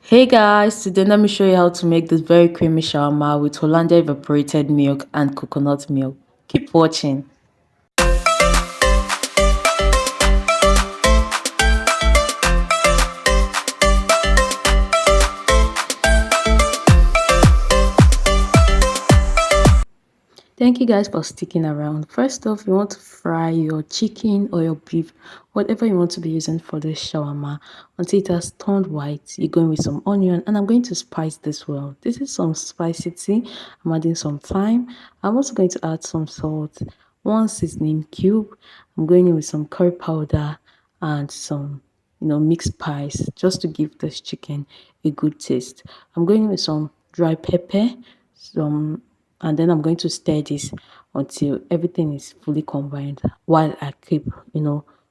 Hey guys, today let me show you how to make this very creamy shawarma with Hollandia evaporated milk and coconut milk. Keep watching. Thank you guys for sticking around. First off, you want to fry your chicken or your beef, whatever you want to be using for this shawarma until it has turned white. You're going with some onion and I'm going to spice this well. This is some spicy tea. I'm adding some thyme. I'm also going to add some salt, one seasoning cube. I'm going in with some curry powder and some mixed spice just to give this chicken a good taste. I'm going in with some dry pepper, some and then I'm going to stir this until everything is fully combined while I keep,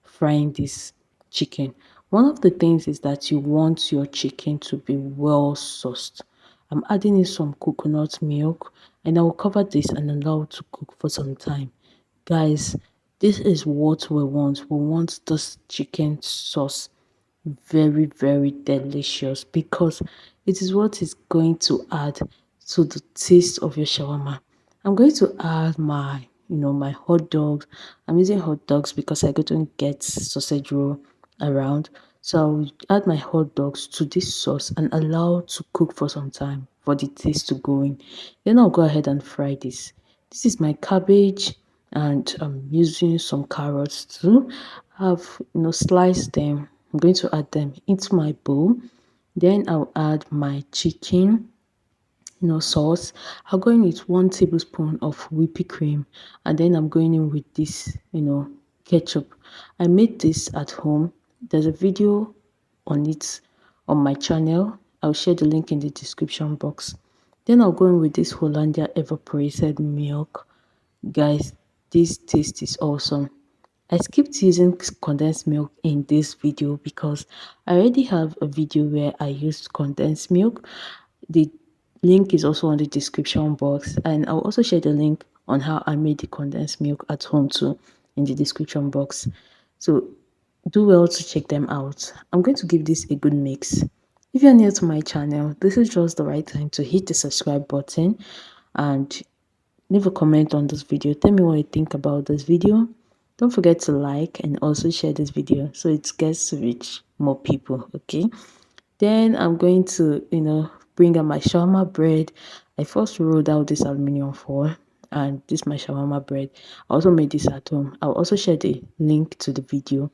frying this chicken. One of the things is that you want your chicken to be well sauced. I'm adding in some coconut milk and I will cover this and allow it to cook for some time. Guys, this is what we want. We want this chicken sauce very, very delicious because it is what is going to add to the taste of your shawarma. I'm going to add my hot dogs. I'm using hot dogs because I couldn't get sausage roll around. So I'll add my hot dogs to this sauce and allow to cook for some time for the taste to go in. Then I'll go ahead and fry this. This is my cabbage and I'm using some carrots too. I've sliced them. I'm going to add them into my bowl. Then I'll add my chicken sauce. I'll go in with 1 tablespoon of whipped cream and then I'm going in with this ketchup. I made this at home. There's a video on it on my channel. I'll share the link in the description box. Then I'll go in with this Hollandia evaporated milk. Guys, this taste is awesome. I skipped using condensed milk in this video because I already have a video where I used condensed milk. The link is also on the description box and I'll also share the link on how I made the condensed milk at home too in the description box. So do well to check them out. I'm going to give this a good mix. If you're new to my channel, this is just the right time to hit the subscribe button and leave a comment on this video. Tell me what you think about this video. Don't forget to like and also share this video so it gets to reach more people, okay? Then I'm going to, bring out my shawarma bread. I first rolled out this aluminum foil and this is my shawarma bread. I also made this at home. I'll also share the link to the video.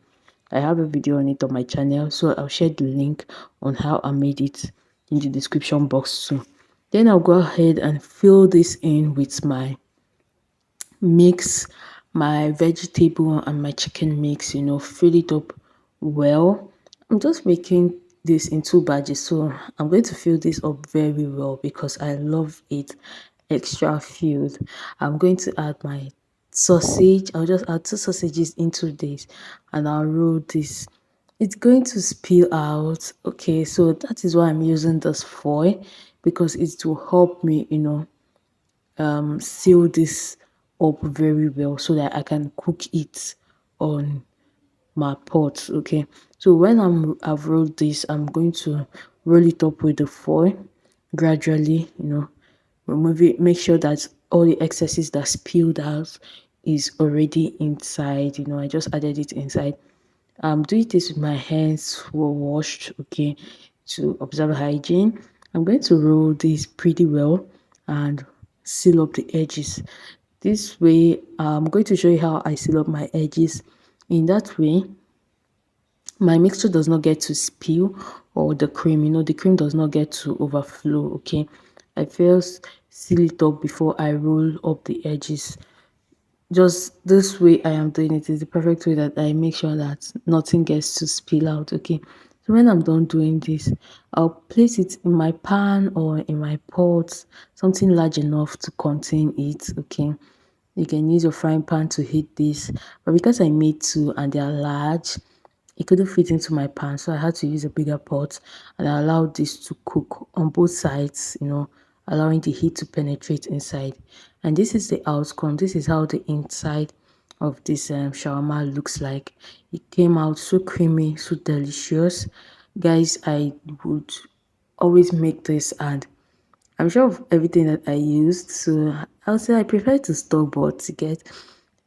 I have a video on it on my channel, so I'll share the link on how I made it in the description box too. Then I'll go ahead and fill this in with my mix, my vegetable and my chicken mix, fill it up well. I'm just making this in 2 batches, so I'm going to fill this up very well because I love it extra filled. I'm going to add my sausage. I'll just add 2 sausages into this and I'll roll this. It's going to spill out. Okay, so that is why I'm using this foil because it will help me seal this up very well so that I can cook it on my pot. Okay, so when I've rolled this, I'm going to roll it up with the foil gradually, remove it, make sure that all the excesses that spilled out is already inside. I just added it inside. I'm doing this with my hands were washed, okay, to observe hygiene. I'm going to roll this pretty well and seal up the edges. This way, I'm going to show you how I seal up my edges. In that way, my mixture does not get to spill or the cream, the cream does not get to overflow, okay. I first seal it up before I roll up the edges. Just this way I am doing it is the perfect way that I make sure that nothing gets to spill out, okay. So when I'm done doing this, I'll place it in my pan or in my pot, something large enough to contain it, okay. You can use your frying pan to heat this, but because I made two and they are large, it couldn't fit into my pan, so I had to use a bigger pot and I allowed this to cook on both sides, allowing the heat to penetrate inside. And this is the outcome. This is how the inside of this shawarma looks like. It came out so creamy, so delicious. Guys, I would always make this, and I'm sure of everything that I used. So I'll say I prefer to store bought to get.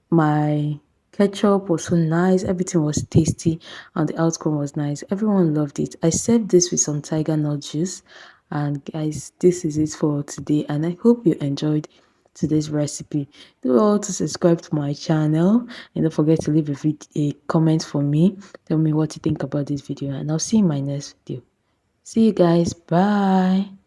My ketchup was so nice, everything was tasty, and the outcome was nice. Everyone loved it. I served this with some tiger nut juice. And guys, this is it for today, and I hope you enjoyed today's recipe. Do all to subscribe to my channel, and don't forget to leave a comment for me. Tell me what you think about this video, and I'll see you in my next video. See you guys. Bye.